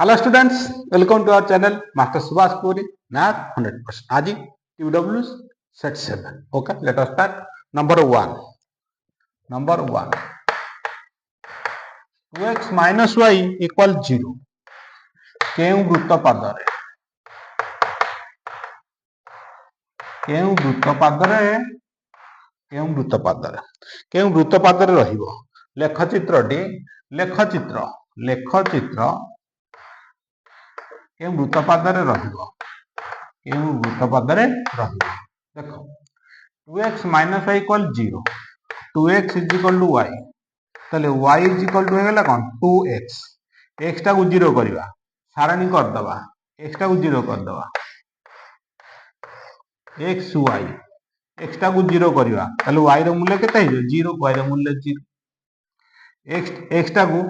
Hello students, welcome to our channel Master Subhash Puri Math 100%. आज TW's set 7. Okay, let us start. Number 1. 2x minus y equal 0. କେଉଁ ବୃତ୍ତ ପାଦରେ ରହିବ ଲେଖଚିତ୍ରଟି କେଉଁ ବୃତ୍ତ ପାଦରେ ରହିବ ଦେଖ 2x minus y equal 0, 2x is equal to y, তাহলে y is equal to ହେଇଗଲା କ'ଣ 2x, x ଟାକୁ 0 କରିବା, ସାରଣୀ କରିଦେବା, x ଟାକୁ 0 କରିଦେବା, xy, x ଟାକୁ 0 କରିବା, ତାହେଲେ y ର ମୂଲ୍ୟ କେତେ ହେଇଯିବ 0, y ର ମୂଲ୍ୟ 0, x ଟାକୁ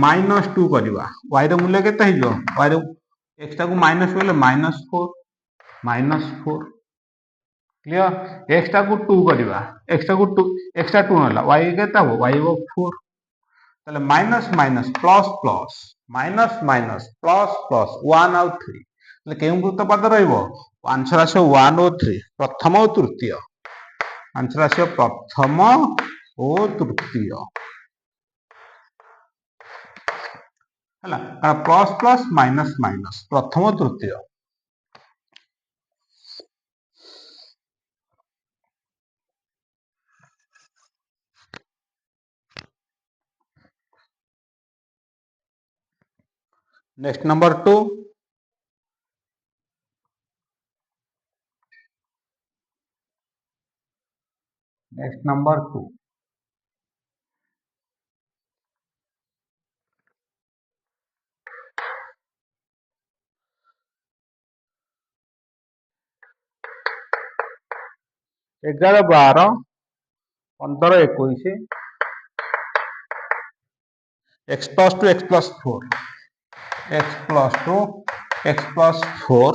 -2 କରିବା, y ର ମୂଲ୍ୟ କେତେ ହେଇଯିବ x ଟାକୁ ମାଇନସ୍ କଲେ -4 क्लियर, x टाକୁ 2 କରିବା, x ଟା 2 होला, y केता हो y हो 4, ताले माइनस माइनस प्लस प्लस 1 आउ 3, ताले केउ वृत्त पद रहइबो आंसर आसे 1 और 3, प्रथम और तृतीय, आंसर आसे प्रथम और तृतीय हला, प्लस प्लस माइनस माइनस प्रथम और तृतीय। नेक्स्ट नंबर 2, नेक्स्ट नंबर 2, एगार 12 15 21 x plus 2 x plus 4 x plus 2 x plus 4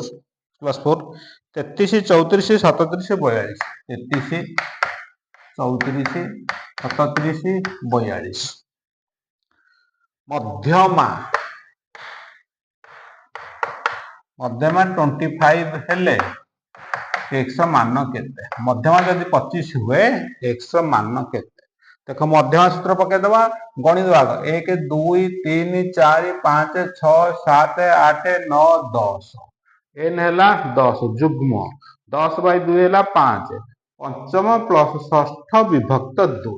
33 34 37 42 33 34 37 42 मध्यमा 25 हेले x मान केते, मध्यमा जदि 25 हुए x मान केते, देखो मध्यमा सूत्र पके दबा, गणित भाग 1 2 3 4 5 6 7 8 9 10, n हैला 10 जुग्म 10 बाई 2 हैला 5, पंचम प्लस षष्ठ विभक्त 2,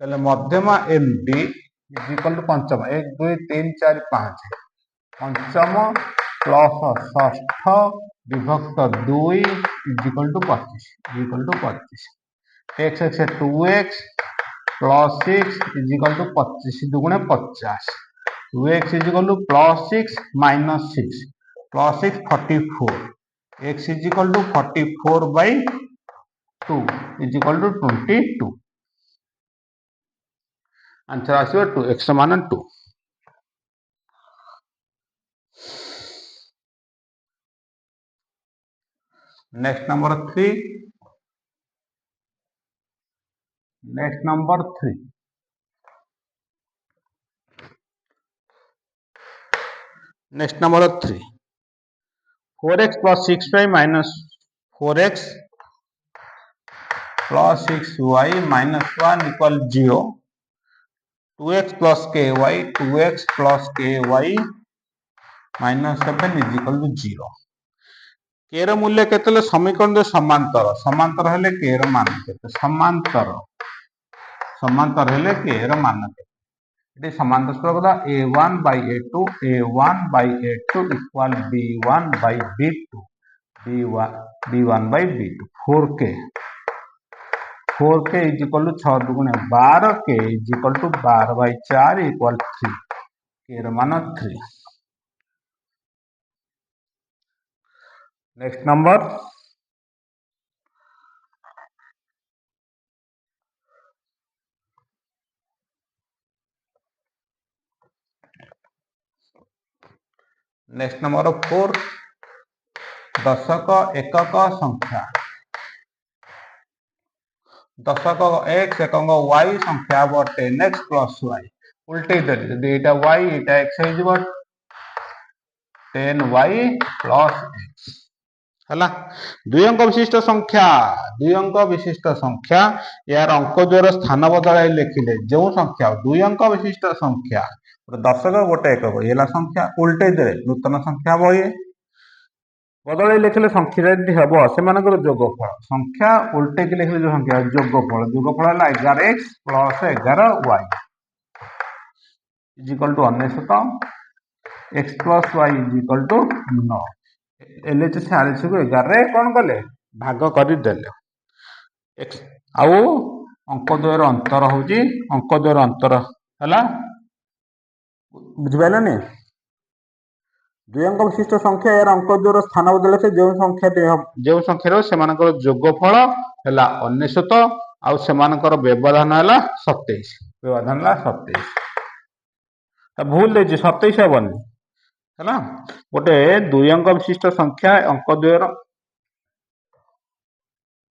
ताले मध्यमा md इज इक्वल टू पंचम 1 2 3 4 5, पंचम प्लस षष्ठ विभक्त 2 is equal to 25 x x 2x plus 6 is equal to 25 दुगुणे 50, 2x is equal to plus 6 minus 6 plus 6 44, x is equal to 44 by 2 is equal to 22, answer आसो 2, x मान 2। Next number 3, next number 3, next number 3, 4x plus 6y minus 4x plus 6y minus 1 equal 0, 2x plus ky 2x plus ky minus 7 is equal to 0। k ର ମୂଲ୍ୟ କେତେଲେ ସମୀକରଣ समांतर समांतर हेले k ର मान केते, समांतर हेले k ର मान केते, एटी समांतर सूत्र कदा a1 by a2 equal b1 by b2 b1 by b2, 4k is equal to 6 दुगुणे 12, k is equal to 12 by 4 equal 3, k ର मान 3। नेक्स्ट नंबर, नेक्स्ट नंबर 4, दशक एकक संख्या, दशक x एकक y संख्या 10x plus y, उल्टे दे एटा y एटा x हो जिवो 10y प्लस x है दुई अंक विशिष्ट संख्या यार अंक द्वारा स्थान बदल लिखिले जो संख्या दुई अंक विशिष्ट संख्या दशक गोटे एकक ये संख्या उल्टे दे नूतन संख्या हम ये बदल लिखिले संख्या हम से जोगफल संख्या उल्टे की लिखिले जो संख्या जोगफल है 11x plus 11y is equal to 19 x plus y is equal to 9 LHS RHS को 11 कौन कले भाग करदेले आउ अंक द्वयर अंतर हूँ अंक द्वयर अंतर है बुझिपारे दुई अंक विशिष्ट संख्या यार अंक द्वयर स्थान बदल से जो संख्या से जोगफल है 19 आउ से व्यवधान है 27 व्यवधान है 27 भूल देछि 27 हेबनी है गोटे दुई अंक विशिष्ट संख्या अंक द्वयर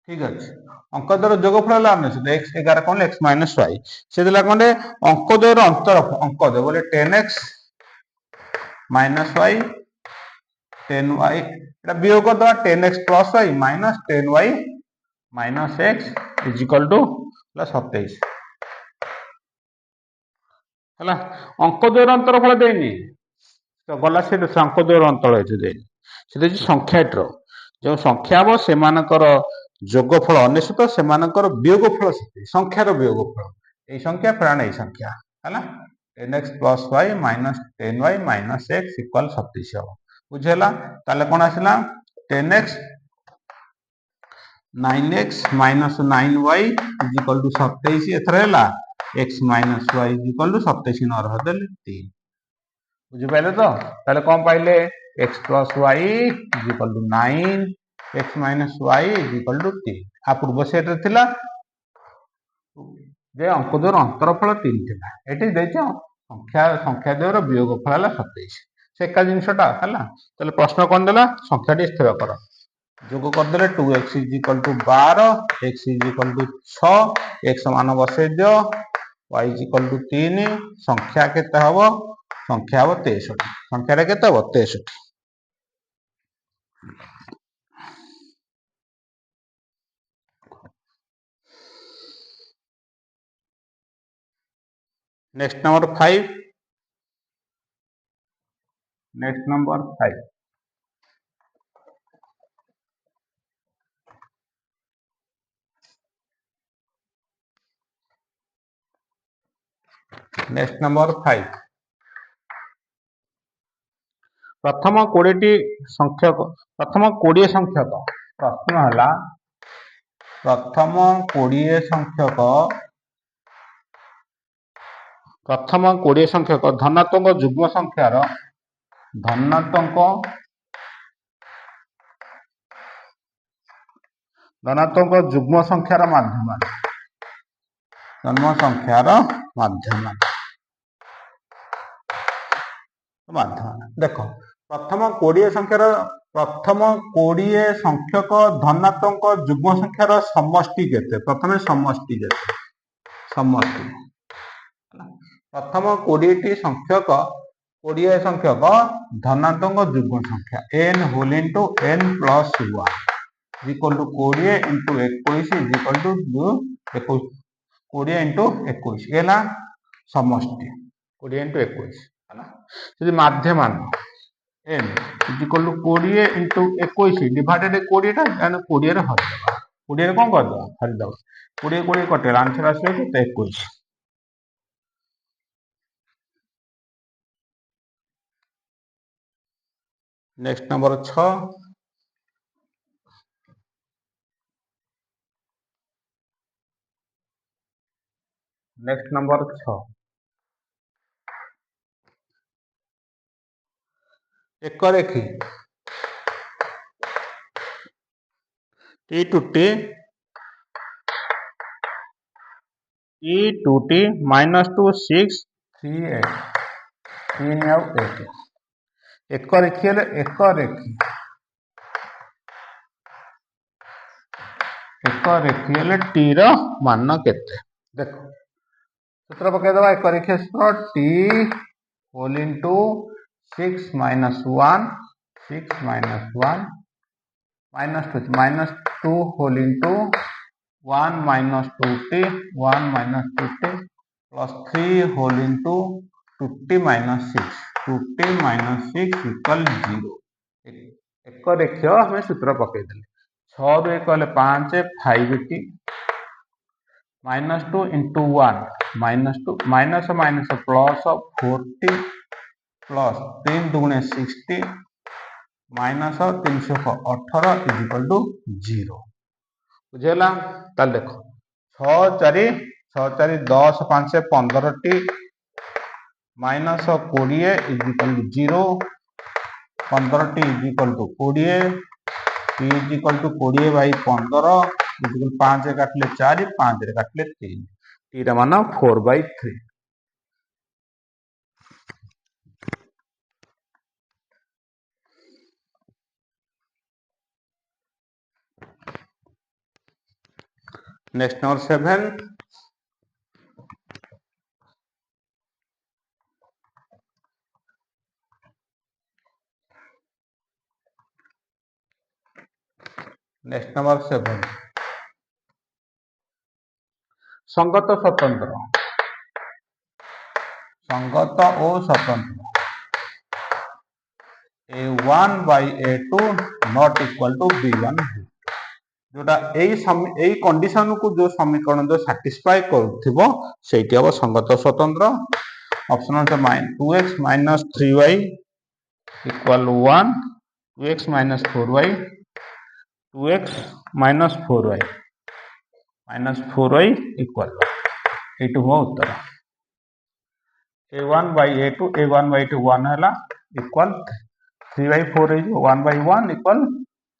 ठीक अच्छे अंक द्वयर जोगफल है x 11 कौन x माइनस y से कौन अंक द्वयर अंतर अंक दे बोले 10x माइनस y 10y वियोग करदे 10x plus y minus 10y minus x is equal to 27 है अंक द्वयर अंतर फल देनी तो गला से अंक द्वयर अंतर देनी संख्याटर जो संख्या हम से जोगफल 19 से वियोगफल संख्यार वियोगफल ये संख्या प्राण ये संख्या है 10x plus y minus 10y minus x equal 27 हम बुझेला ताले कौन आसला 10x 9x minus 9y is equal to 27 एथर है x minus y is equal to 27 न रखदेले 3 बुझिपारे तो ताले कौन पाइले x plus y is equal to 9 x minus y is equal to 3 आ पूर्व सेट थिला जे अंक द्वयर अंतरफल 3 थिला एठी देछ संख्या द्वयर वियोगफल है 27 से एका जिनसटा है ताले प्रश्न कौन देला संख्याटी स्थिर कर जोग करदे 2x is equal to 12 x is equal to 6 x मान बसई दियो y इज इक्वल टू 3 संख्या केते हबो संख्या हबो 63 संख्या केते हबो 63 next number 5 next number 5 next number 5 प्रथम 20 संख्यक प्रथम 20 संख्यक प्रश्न है प्रथम 20 संख्यक धनात्मक जुग्म संख्यार धनात्मक जुग्म संख्यार माध्यम जन्म संख्यार माध्यम देख प्रथम 20 संख्यार प्रथम 20 संख्यक धनात्मक जुग्म संख्यार समष्टि केते प्रथम समष्टि केते समष्टि प्रथम 20 संख्यक 20 संख्यक धनात्मक जुग्म संख्या n whole into n plus 1 equal to 20 into 21 is equal to 20 into 21 ये समष्टि 20 इंटू 21 है माध्यम n is equal to 20 into 21 divided 20 टा 20 रे हरिदबा 20 रे कोन करदबा हरिदबा 20 20 कटे आंसर आसे 21 नेक्स्ट नंबर 6 नेक्स्ट नंबर 6 एक रेखी t2t माइनस 2 6 3 8 3 आउ 8 एक रेखी हेले एक रेखी हेले टी रो मान केते देखो सूत्र पकई दबा एक रेखी T whole into 6 minus 1, 6 minus 1 minus 2, minus 2 whole into 1 minus 2t, 1 minus 2t plus 3 whole into 2t minus 6, 2t minus 6 equal 0. एक रेखीय हमें सूत्र पकई 6 रु 1 हेले 5, 5t minus 2 into 1 minus 2 minus minus plus 4t plus 3 दुगुणे 60 minus 318 is equal to 0. बुझेला ताल देखो 6 4 10 5 15t minus 20 is equal to 0, 15t is equal to 20, t is equal to 20 by 15 is equal 5 काटले 4, 5 रे काटले 3, t रा मान 4 by 3. Next number 7. Next number 7. संगत स्वतंत्र, संगत और स्वतंत्र a1 by a2 not equal to b1 जोटा यही कंडीशन को जो समीकरण जो सैटिस्फाई करुथिबो सेठी अब संगत स्वतंत्र. Option number 2x minus 3y equal 1, 2x minus 4y, 2x minus 4y equal 1. एटू हो उत्तर a1 by a2, a1 by 2 1 है equal 3 by 4 है 1 by 1 equal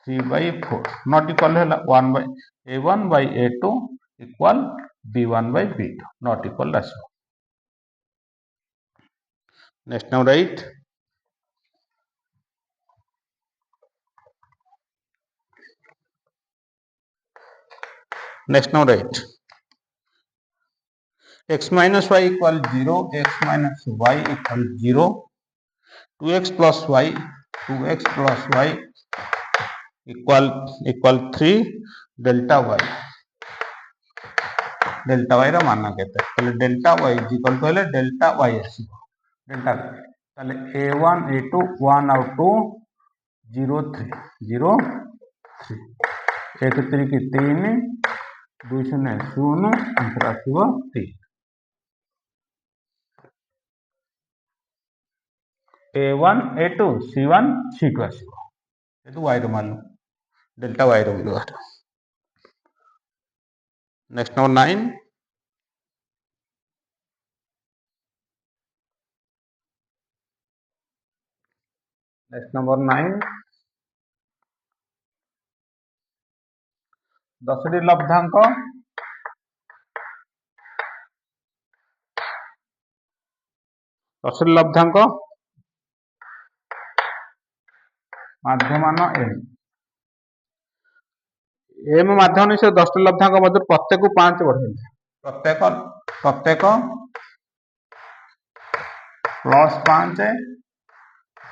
3 by 4 not equal है 1 by a1 by a2 equal b1 by b2 not equal राशि. Next number 8. Next number 8. x minus y equal 0, x minus y equal 0, 2x plus y equal 3 delta y रा मान केते पहले delta y is equal to हेले delta y आसीबो delta ताले a1 a2 1 और 2 0 3 0 3 1 3 की 3 2 0 0 answer आसीबो 3. a1 a2 c1 c2 आसीबो एतु y रो मान डेल्टा y रो मिलो. Next number 9. Next number 9. 10 T लब्धांक 10 टी लब्धांक माध्यमान m माध्यम से 10 टी लब्धांक मध्य प्रत्येक 5 बढ़ेले प्रत्येक प्लस 5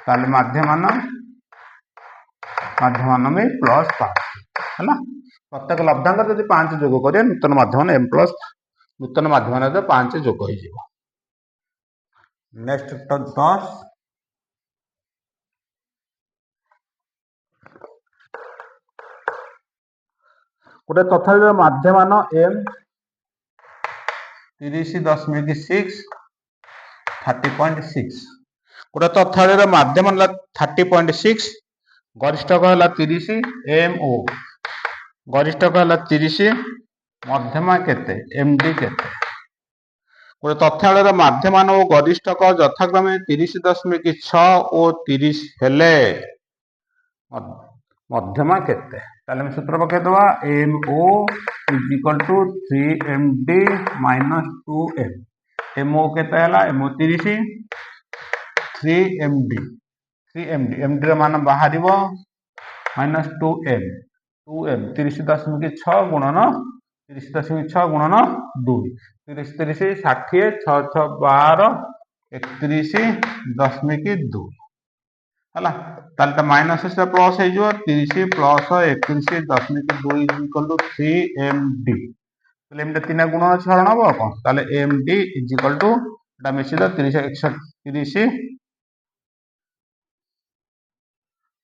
ताले माध्यमान में प्लस 5 है प्रत्येक लब्धांक जब 5 जोग करें नूतन माध्यम m प्लस नूतन माध्यम 5 जोग हो. नेक्स्ट 10. गोटे तथापि माध्यमान m 30.6 30.6 गोटे तथापि माध्यमान 30.6 गरिष्ठक है 30 MO गरिष्ठक है 30 मध्यमा केते MD केते गोटे तथ्यालय माध्यमान और गरिष्ठक यथाक्रमे 30.6 और 30 हेले मध्यमा केते ताले हम सूत्र पके दवा MO is equal to 3MD minus 2M. MO केते हला MO 30 3MD MD रे मान बाहरिबो minus 2M 30.6 गुणन 30.6 गुणन 2 30 30 60 6 6 12 31.2 है ताले माइनस से प्लस हो 30 प्लस 31.2 इक्वल टू 3 md ताले एमडी 3 गुण अछि हरण हम कोन ताले md equal to Etah मिछि the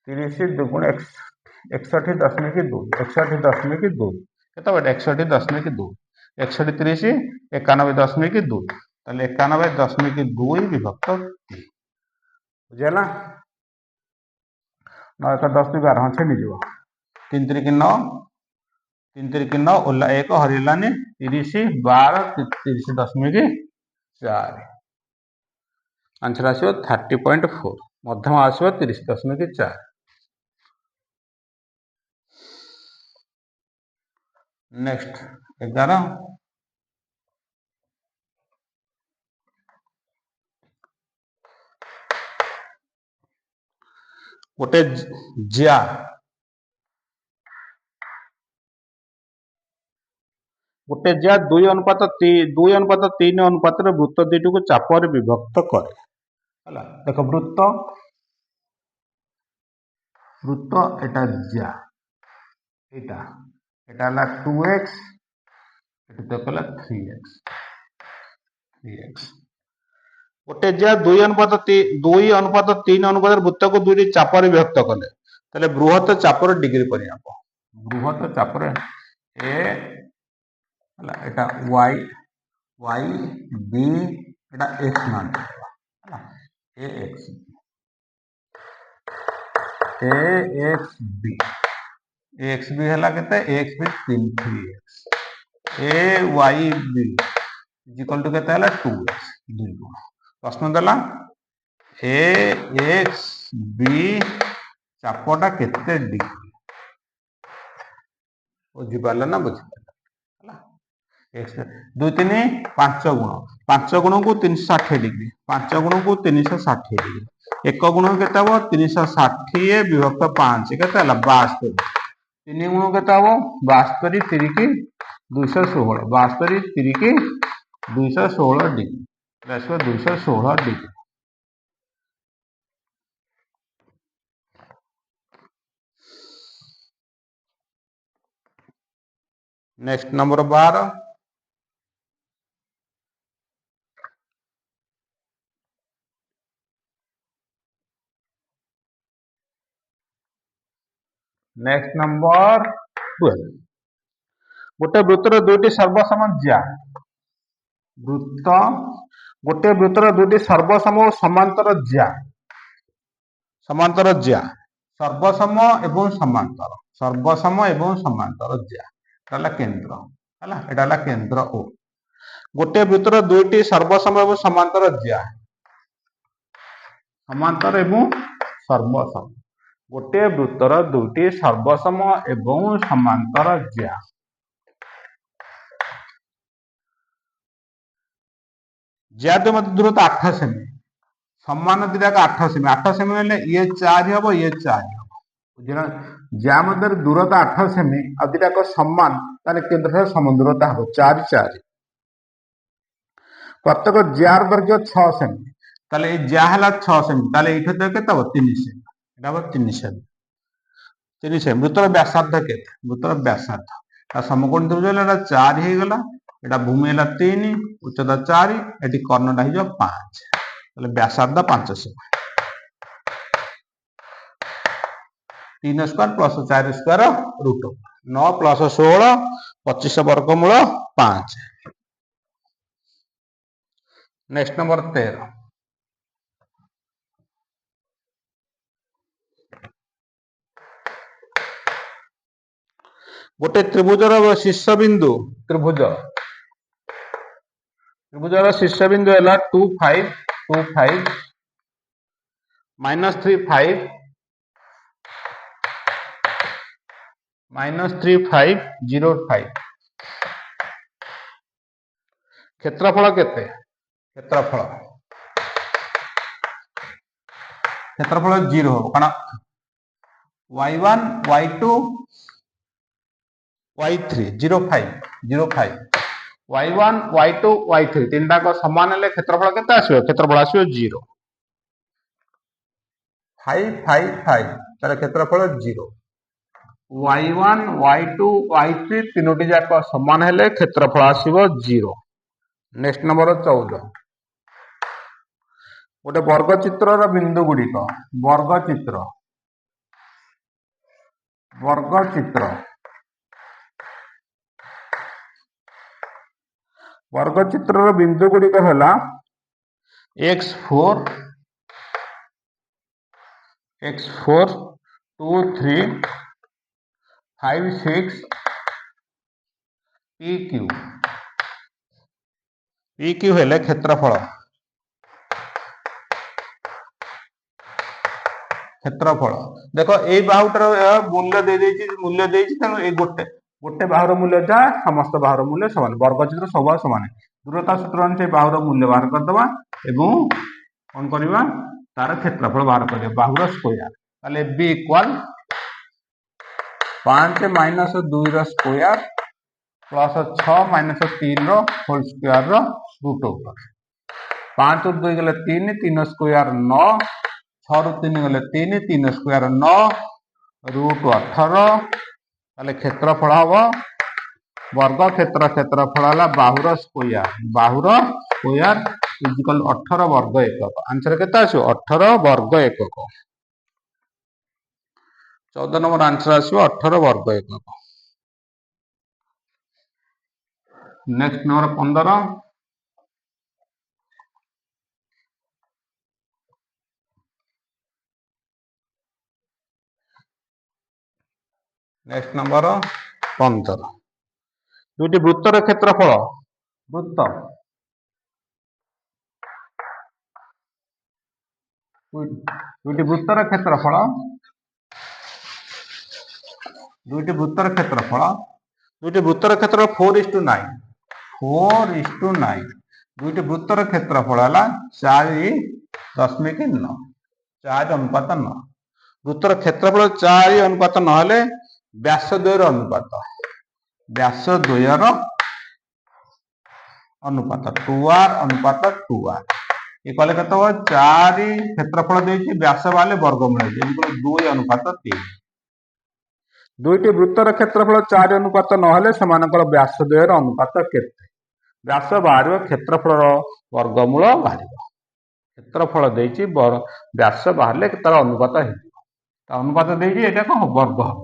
30 दुगुण 61.2 61.2 केते बटे 61.2 61 30 91.2 ताले 91.2 विभक्त 3 बुझला 9 1 10 12 हाँ छेड़ी जीव 3 3 9 3 3 9 ओला 1 हरिलानी 30 12 30.4 आंसर आसो 30.4 मध्यम आसो 30.4 नेक्स्ट 11 गोटे जिया गोटे जिया 2 अनुपात 3 अनुपात वृत्त दुईटी को चापर विभक्त करे हला देख वृत्त वृत्त एटा जिया एटा एटा ला 2x एटा तो कला 3x गोटे जिया 2 अनुपात 3 अनुपात वृत्त को दुईटी चापर विभक्त कले ताले बृहत चापर डिग्री परिमाप बृहत चापर ए हला एटा y b एटा x मान हला ax b हला केते ax b 3x a y b equal to केते हला 2x 2 गुण प्रश्न देला a x b चापटा केते डिग्री बुझी पारला ना बुझी पारला हला 2 3 5 गुण को 360 डिग्री 5 गुण को 360 डिग्री एक गुण केते हो 360 विभक्त 5 केते हला 72 3 गुण केते हो 72 3 की 216 72 3 की 216 degree plus 216 degree next number 12 next number 12 गोटे वृत्तर दुईटी सर्वसम ज्या वृत्त गोटे वृत्तर दुईटी सर्वसम और समांतर ज्या सर्वसम एवं समांतर ज्या एटा केंद्र हला एटा केंद्र ओ गोटे वृत्तर दुईटी सर्वसम एवं समांतर ज्या समांतर एवं सर्वसम गोटे वृत्तर दुईटी सर्वसम एवं समांतर ज्या ज्या तो मत दूरता 8 सेमी सम्मान दिटाक 8 सेमी हेले ये 4 हबो ये 4 हबो बुझिना ज्या मध्य दूरता 8 सेमी आ दिटाक सम्मान ताले केंद्र से सम दूरता हबो 4 4 प्रत्येक ज्यार दैर्घ्य 6 सेमी ताले ए ज्या हला 6 सेमी ताले एठो तो केते हबो 3 सेमी एटा हबो 3 सेमी 3 सेमी वृत्तर व्यासार्ध केते वृत्तर व्यासार्ध ता समकोण त्रिभुज एटा 4 हे गला एटा भूमि है 3 उच्चता 4 एटी कर्णटा हो 5 ताले व्यासार्ध 5 सेमी 3 square plus 4 square root 9 plus 16 25 वर्गमूल 5 नेक्स्ट नंबर 13 गोटे त्रिभुजर शीर्षबिंदु त्रिभुजर शीर्षबिंदु है 2 5 2 5 -3 5 -3 5 0 5 क्षेत्रफल केते क्षेत्रफल 0 हो कारण y1 y2 y3 0 5 0 5 y1 y2 y3 तीनटा को समान हेले क्षेत्रफल केते आसीबो क्षेत्रफल आसीबो 0 5 5 5 तार क्षेत्रफल 0 y1 y2 y3 तीनोटी जाक समान हेले क्षेत्रफल आसीबो 0। नेक्स्ट नंबर 14 गोटे वर्गचित्र बिंदु गुड़िक वर्गचित्र वर्गचित्र वर्गचित्र बिंदु गुड़िक है x4 x4 2 3 5 6 PQ PQ हेले क्षेत्रफल क्षेत्रफल देख ये बाहुटार मूल्य तेणु ये गोटे गोटे बाहुर मूल्य जहाँ समस्त बाहुर मूल्य समान वर्गचित्र सब समान दूरता सूत्र अनुसार बाहुर मूल्य बाहर करदे एवं कौन करवा तार क्षेत्रफल बाहर कर बाहुर स्क्वायर ताले B equal 5 minus 2 square plus 6 minus 3 whole square root over 5 2 गले 3 3 स्क्वायर 9 6 रु 3 गले 3 3 स्क्वायर 9 रूट 18 ताले क्षेत्रफल हम वर्ग क्षेत्र क्षेत्रफल है बाहुर स्क्वायर इजिकल 18 वर्ग एकक आंसर केते आसो 18 वर्ग एकक 14 नंबर आंसर आसो 18 वर्ग एकक। नेक्स्ट नंबर 15 नेक्स्ट नंबर 15 दुटी वृत्तर क्षेत्रफल वृत्त दुटी वृत्तर क्षेत्रफल दुटी वृत्तर क्षेत्रफल 4:9 4:9 दुटी वृत्तर क्षेत्रफल है 4.9 4:9 वृत्तर क्षेत्रफल 4:9 हेले व्यास द्वयर अनुपात 2r अनुपात 2r ये कहले कत 4 क्षेत्रफल देछि व्यास बाले वर्गमूल 2 अनुपात 3 दुईटी वृत्तर क्षेत्रफल 4 अनुपात नहले समानकर व्यास द्वयर अनुपात केते व्यास बाहर क्षेत्रफल वर्गमूल बाहर क्षेत्रफल देछि व्यास बाहर तार अनुपात अनुपात देछि एटा को वर्ग हम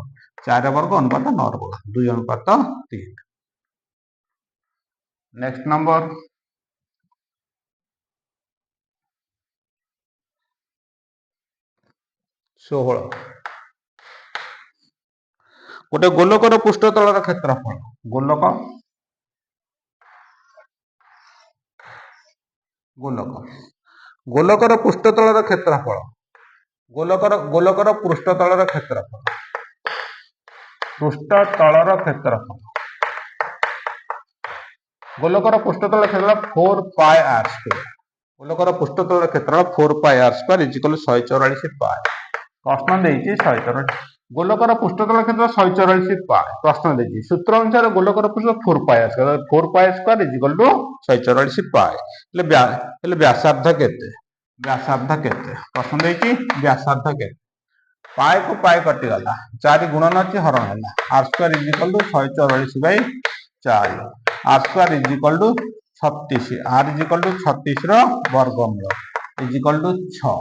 4 वर्ग अनुपात 9 वर्ग 2 अनुपात 3। नेक्स्ट नंबर 16 गोटे गोलकर पृष्ठतल क्षेत्रफल गोलकर पृष्ठतल क्षेत्रफल गोलकर पृष्ठतल क्षेत्रफल गोलकर पृष्ठतल क्षेत्रफल 4 पाई r स्क्वायर गोलकर पृष्ठतल क्षेत्रफल 4 पाई r स्क्वायर इक्वल 144 पाई प्रश्न देछि 144 गोलकर पृष्ठतल क्षेत्र 144 पाई प्रश्न देछि सूत्र अनुसार गोलकर पृष्ठ 4 पाई r स्क्वायर इक्वल 144 पाई ले व्यासार्ध केते प्रश्न देछि व्यासार्ध केते पाई को पाई कटि गला 4 गुणन अछि हरण हला r square equal 144 by 4 r square equal 36 r equal 36 रो वर्गमूल इक्वल 6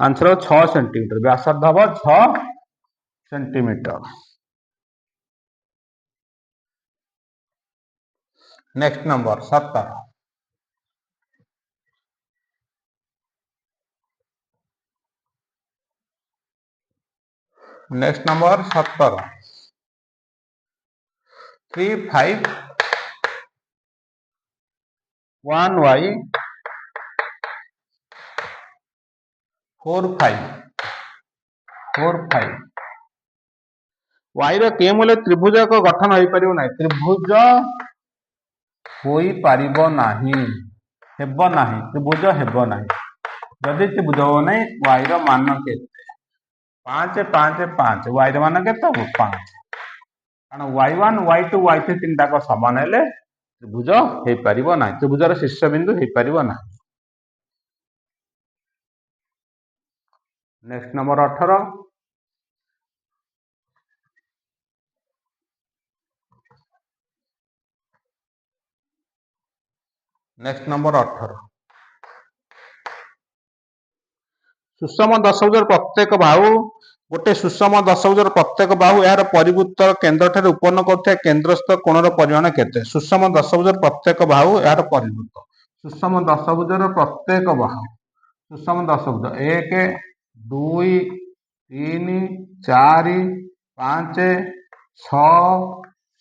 आंसर 6 सेंटीमीटर व्यासार्ध हम 6 centimetre. Next number 17 next number 17 3 5 1y 4 5 y रो के मूल्य त्रिभुज को गठन होई परिबो नाही त्रिभुज होई परिबो नाही हेबो नाही त्रिभुज हेबो नाही जदि त्रिभुज हो नाही y रो मान केते 5 5 5 y रो मान केते 5 कारण y1 y2 y3 तीनटा को समान हेले त्रिभुज हेई परिबो नाही त्रिभुजर शीर्ष बिंदु हेई परिबो नाही। Next number 18। नेक्स्ट नंबर 18 सुषम दशभुजर प्रत्येक बाहु गोटे सुषम दशभुजर प्रत्येक बाहु यार परिवृत्त केन्द्र ठारे उत्पन्न करथै केन्द्रस्थ कोणर परिमाण केते सुषम दशभुजर प्रत्येक बाहु यार परिवृत्त सुषम दशभुजर प्रत्येक बाहु सुषम दशभुज 1 2 3 4 5 6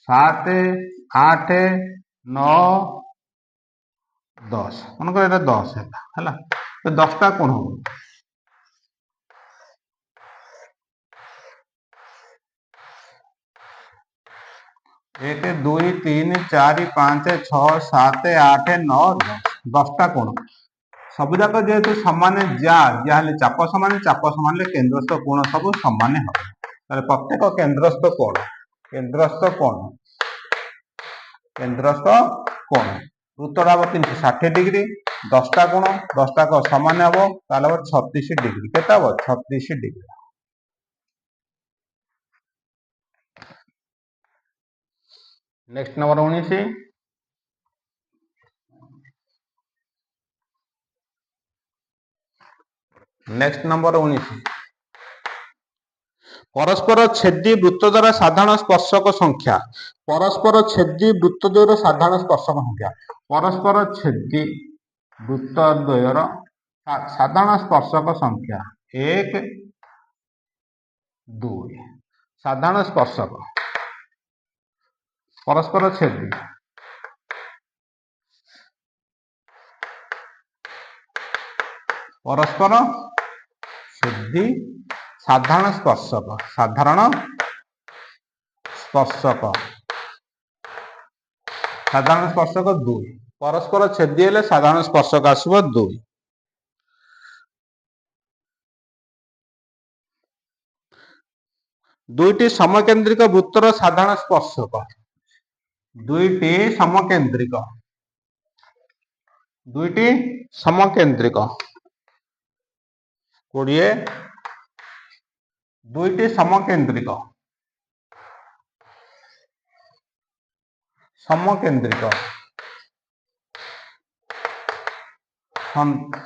7 8 9 10 मनकर एटा 10 है 10 टा कोण हो 1 2 3 4 5 6 7 8 9 10 10 टा कोण सब जाक जेहेतु समान चाप समान केन्द्रस्थ कोण सब समान हम प्रत्येक केन्द्रस्थ कोण वृत्तर हम 360 डिग्री 10 टा कोण 10 टा समान हम 36 डिग्री के 36 degree. Next number 19 next number 19 परस्पर छेदी वृत्त द्वारा साधारण स्पर्शक संख्या परस्पर छेदी वृत्त द्वयर साधारण स्पर्शक संख्या परस्पर छेदी वृत्त द्वयर साधारण स्पर्शक संख्या 1 2 साधारण स्पर्शक परस्पर छेदी साधारण स्पर्शक 2 परस्पर छेदी हेले साधारण स्पर्शक आसब 2 दुईटी समकेंद्रिक वृत्तर साधारण स्पर्शक दुईटी समकेंद्रिक 20 दुईटी समकेंद्रिक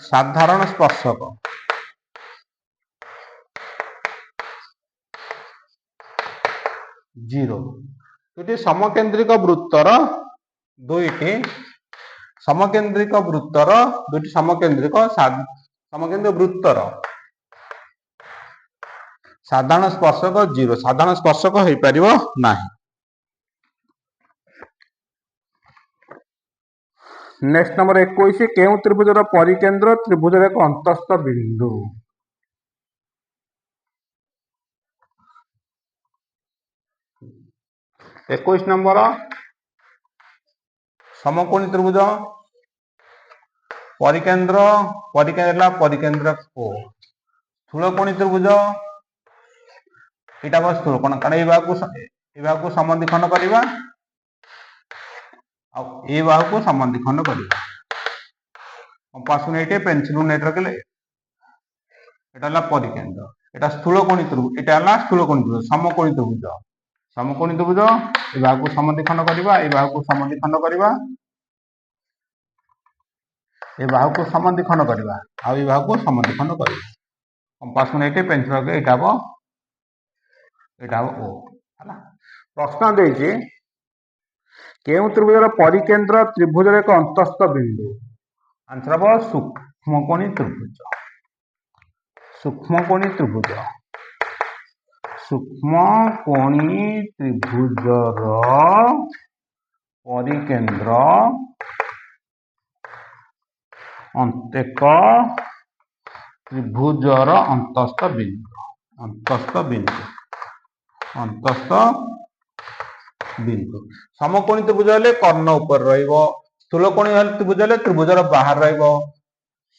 साधारण स्पर्शक 0 दुईटी समकेंद्रिक वृत्तर दुईटी समकेंद्रिक वृत्तर वृत्तर साधारण स्पर्शक 0 साधारण स्पर्शक हो पारिबो नाही। नेक्स्ट नंबर 21 केउ त्रिभुजर परिकेंद्र त्रिभुजर एक अंतस्थ बिंदु 21 नंबर समकोणी त्रिभुज परिकेंद्र परिकेंद्र को स्थूलकोणी त्रिभुज इटा बस स्थूलकोण कारण ए बाहु को समद्विखंड करबा आ ए बाहु को समद्विखंड करबा कंपास को नेटे पेंसिल नेट रखले एटा ला परिकेंद्र एटा स्थूलकोणी त्रिभुज एटा ला स्थूलकोणी त्रिभुज समकोणी त्रिभुज ए बाहु को समद्विखंड करबा ए बाहु को समद्विखंड करबा ए बाहु को समद्विखंड करबा आ ए बाहु को समद्विखंड करबा कंपास को नेटे पेंसिल रखले एटा ओ हला प्रश्न देछि केउ त्रिभुजर परिकेंद्र त्रिभुजर एक अंतस्थ बिंदु आंसर हम सूक्ष्मकोणी त्रिभुज सूक्ष्मकोणी त्रिभुजर परिकेंद्र एक त्रिभुजर अंतस्थ बिंदु समकोणी त्रिभुज हेले कर्ण ऊपर रहिबो स्थूलकोणी त्रिभुज हेले त्रिभुजर बाहर रहिबो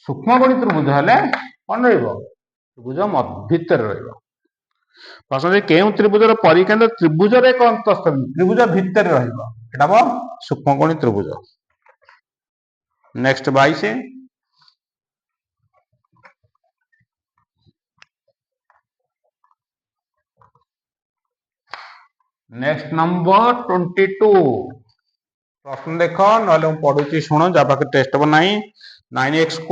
सूक्ष्मकोणी त्रिभुज हेले कोन रहिबो त्रिभुज भितर रहिबो। प्रश्न केउ त्रिभुजर परिकेंद्र त्रिभुजर एक अंतस्थ त्रिभुज भितर रहिबो एटा सूक्ष्मकोणी त्रिभुज। नेक्स्ट 22 नेक्स्ट नंबर 22 प्रश्न देख ना पढ़ुची शुण जा पाखे टेस्ट बनाई 9x²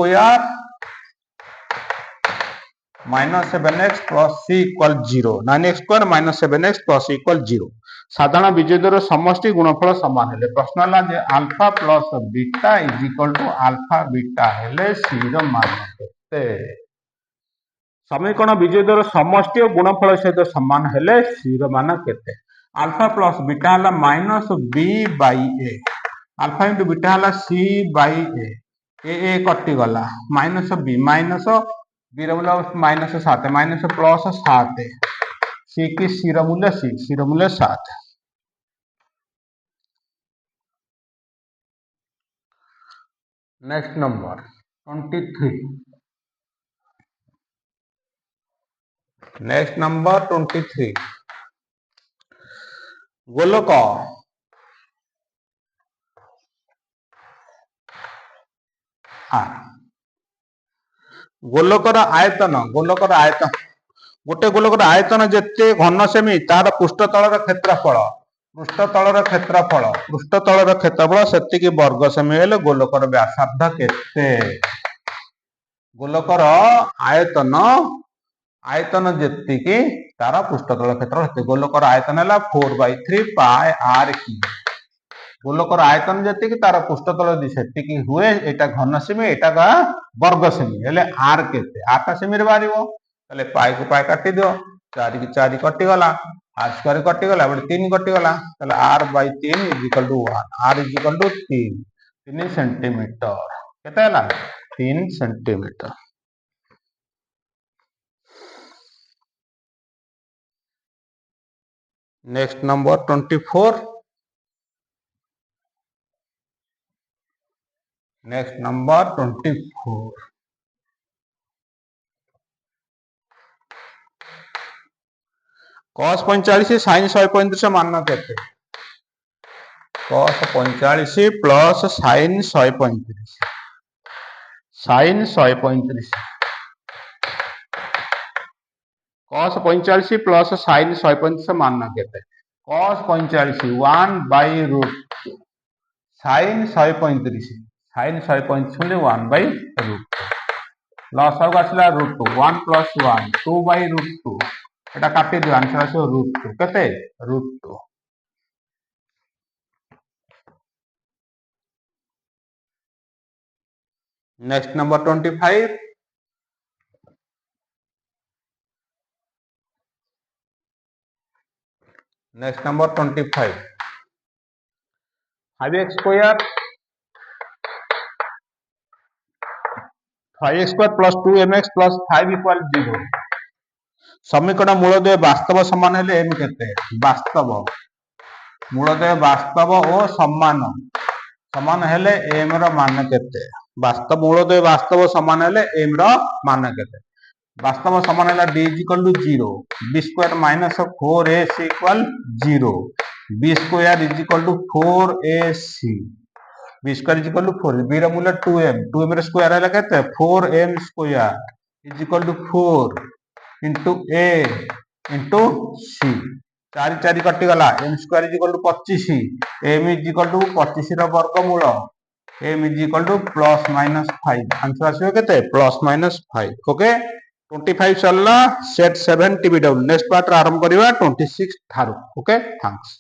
-7x plus c equal 0 9x² -7x plus c equal 0 साधारण विजोड़ समष्टि गुणफल समान है प्रश्न है alpha plus beta is equal to alpha beta हेले c रो मान केते समीकरण विजोड़ समष्टि और गुणफल सहित सामान हेले c रो मान केते अल्फा प्लस बीटा हला minus b by A alpha into beta हला c बाई ए कटि गला माइनस b माइनस बी मूल्य माइनस 7 माइनस प्लस 7 सी की सी मूल्य सी मूल्य 7 नेक्स्ट नंबर 23 नेक्स्ट नंबर 23 गोलक गोलकर आयतन गोटे गोलकर आयतन जिते घन सेमी तार पृष्ठतल क्षेत्रफल से वर्ग सेमी हेले गोलकर व्यासार्ध केते गोलकर आयतन आयतन जी तार पृष्ठतल क्षेत्र गोलकर आयतन है 4/3 पाए आर की गोलकर आयतन जी तार पृष्ठतल से हुए यहाँ घन सेमी यहाँ वर्ग सेमी हेले आर केते आरटा सेमी बाहर ताले पाई को पाई काटी दियो 4 की 4 कटिगला आर स्क्वायर कटिगला 3 कटिगला ताले R by 3 is equal to 1 R is equal to 3 centimetre केते हला 3 centimetre next number 24 next number 24 cos 45 sin 135 मान केते cos 45 plus sin 135 sin 135 cos 45 plus sin 135 मान केते cos 45 1/√2 sin 135 sin 135 1/√2 लॉस आसला √2 1 प्लस 1 2/√2 এটা কাটি দিও आंसर আসो √2 কেতে √2 next number 25 next number 25 5x² 5x² plus 2mx plus 5 equal 0 समीकरण मूलद्वय वास्तव समान हेले एम केते वास्तव मूलद्वय वास्तव और समान समान हेले एम रो मान केते वास्तव मूलद्वय वास्तव समान हेले एम रो मान केते वास्तव समान हेला d is equal to 0 b² minus 4ac equal 0 b² is equal to 4ac b² is equal to 4 b रो मूल्य 2m रो स्क्वायर हेला केते 4m² is equal to 4 into a into c 4 4 कटिगला m square is equal to 25 m is equal to 25 रो वर्गमूल m is equal to plus minus 5 answer आसीबो केते प्लस माइनस 5 ओके 25 चलला सेट 7 टीबीडब्ल्यू नेक्स्ट पार्ट आरंभ करिवा 26 Tharu okay thanks.